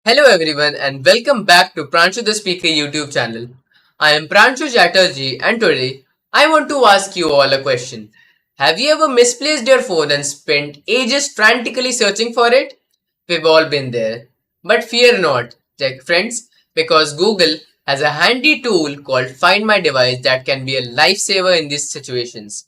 Hello everyone and welcome back to Pranshu the Speaker YouTube channel. I am Pranshu Chatterjee and today I want to ask you all a question. Have you ever misplaced your phone and spent ages frantically searching for it? We've all been there. But fear not, tech friends, because Google has a handy tool called Find My Device that can be a lifesaver in these situations.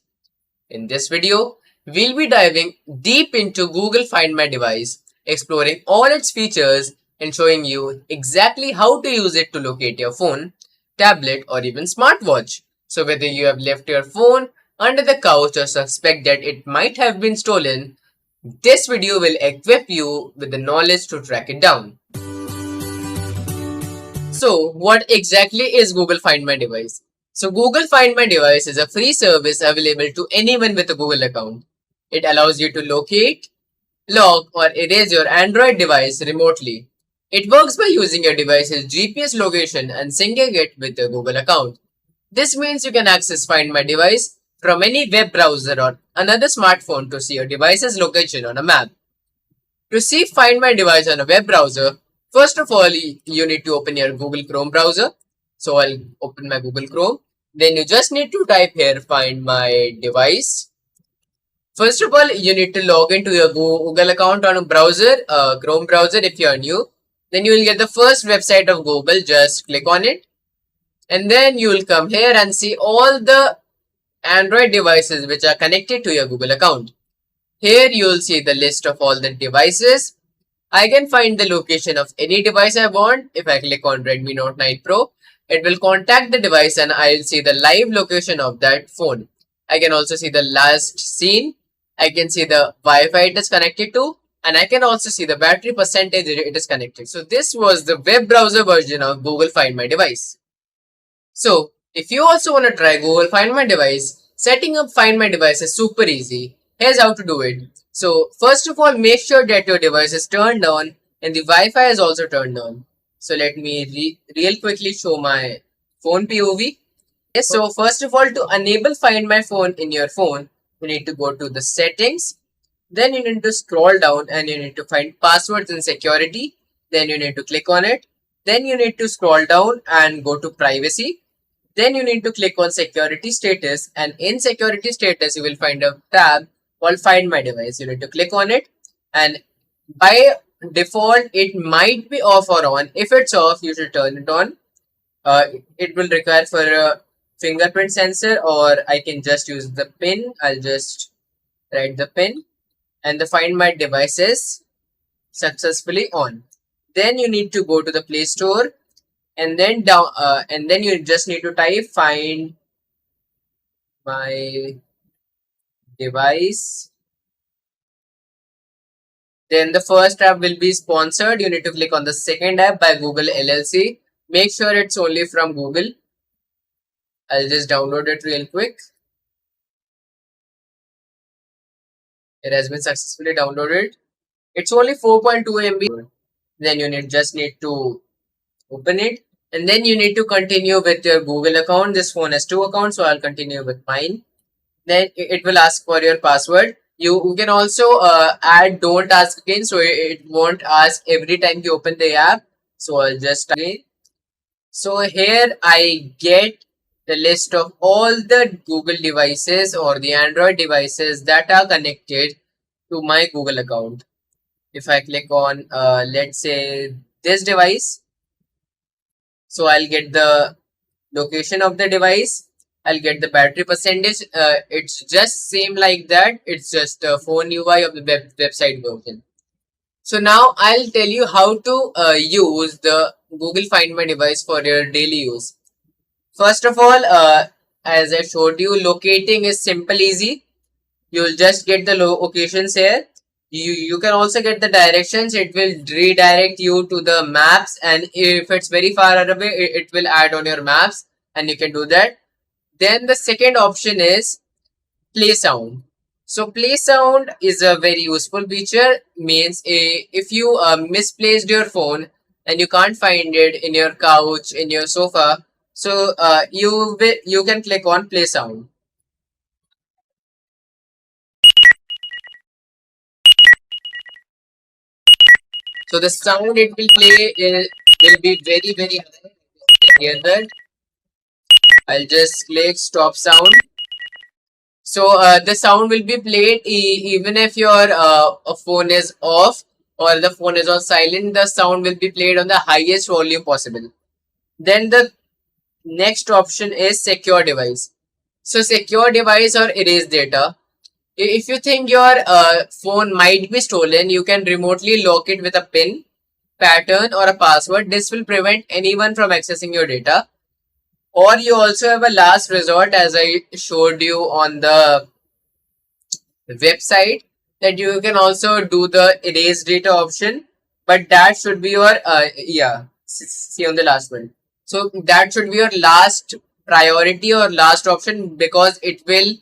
In this video, we'll be diving deep into Google Find My Device, exploring all its features and showing you exactly how to use it to locate your phone, tablet or even smartwatch. So whether you have left your phone under the couch or suspect that it might have been stolen, this video will equip you with the knowledge to track it down. So, what exactly is Google Find My Device? So, Google Find My Device is a free service available to anyone with a Google account. It allows you to locate, lock, or erase your Android device remotely. It works by using your device's GPS location and syncing it with your Google account. This means you can access Find My Device from any web browser or another smartphone to see your device's location on a map. To see Find My Device on a web browser, first of all, you need to open your Google Chrome browser. So I'll open my Google Chrome. Then you just need to type here Find My Device. First of all, you need to log into your Google account on a browser, Chrome browser if you are new. Then you will get the first website of Google. Just click on it. And then you will come here and see all the Android devices which are connected to your Google account. Here you will see the list of all the devices. I can find the location of any device I want. If I click on Redmi Note 9 Pro, it will contact the device and I'll see the live location of that phone. I can also see the last seen. I can see the Wi-Fi it is connected to, and I can also see the battery percentage it is connected. So this was the web browser version of Google Find My Device. So if you also want to try Google Find My Device, setting up Find My Device is super easy. Here's how to do it. So first of all, make sure that your device is turned on and the Wi-Fi is also turned on. So let me real quickly show my phone POV. Yes, so first of all, to enable Find My Phone in your phone, you need to go to the settings. Then you need to scroll down and you need to find passwords and security. Then you need to click on it. Then you need to scroll down and go to privacy. Then you need to click on security status, and in security status you will find a tab called Find My Device. You need to click on it, and by default it might be off or on. If it's off, you should turn it on. It will require for a fingerprint sensor, or I can just use the pin. I'll just write the pin, and the Find My Device is successfully on. Then you need to go to the Play Store, and then you just need to type Find My Device. Then the first app will be sponsored. You need to click on the second app by Google LLC. Make sure it's only from Google. I'll just download it real quick. It has been successfully downloaded. It's only 4.2 MB. Then you just need to open it, and then you need to continue with your Google account. This phone has two accounts, so I'll continue with mine. Then it will ask for your password. You can also add don't ask again, so it won't ask every time you open the app. So I'll just again. So here I get the list of all the Google devices or the Android devices that are connected to my Google account. If I click on let's say this device, so I'll get the location of the device. I'll get the battery percentage. It's just same like that. It's just the phone UI of the website version. So now I'll tell you how to use the Google Find My Device for your daily use. First of all, as I showed you, locating is simple, easy. You'll just get the locations here. You can also get the directions. It will redirect you to the maps, and if it's very far away, it will add on your maps, and you can do that. Then the second option is play sound. So play sound is a very useful feature. Means if you misplaced your phone and you can't find it in your couch, in your sofa, so you can click on play sound. So the sound it will play will be very very high. Hear that? I'll just click stop sound. So the sound will be played even if your phone is off or the phone is on silent. The sound will be played on the highest volume possible. Then the next option is secure device. So secure device or erase data. If you think your phone might be stolen, you can remotely lock it with a pin, pattern or a password. This will prevent anyone from accessing your data. Or you also have a last resort, as I showed you on the website, that you can also do the erase data option, but that should be your see on the last one. So that should be your last priority or last option, because it will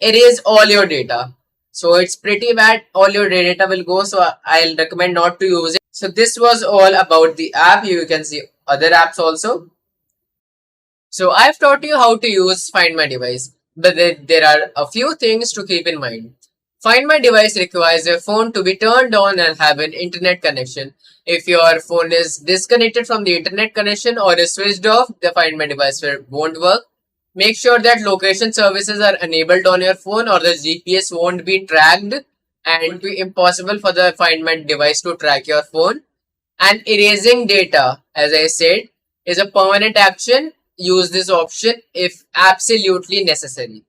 erase all your data. So it's pretty bad, all your data will go, so I'll recommend not to use it. So this was all about the app. You can see other apps also. So I've taught you how to use Find My Device, but there are a few things to keep in mind. Find My Device requires your phone to be turned on and have an internet connection. If your phone is disconnected from the internet connection or is switched off, the Find My Device won't work. Make sure that location services are enabled on your phone or the GPS won't be tracked, and it will be impossible for the Find My Device to track your phone. And erasing data, as I said, is a permanent action. Use this option if absolutely necessary.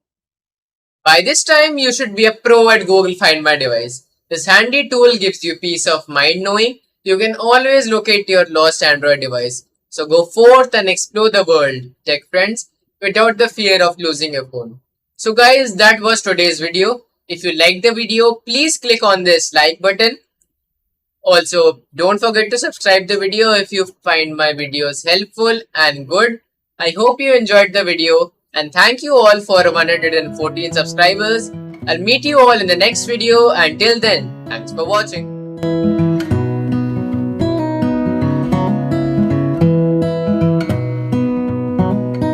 By this time, you should be a pro at Google Find My Device. This handy tool gives you peace of mind knowing you can always locate your lost Android device. So go forth and explore the world, tech friends, without the fear of losing your phone. So guys, that was today's video. If you liked the video, please click on this like button. Also, don't forget to subscribe the video if you find my videos helpful and good. I hope you enjoyed the video, and thank you all for 114 subscribers. I'll meet you all in the next video. Until then, thanks for watching.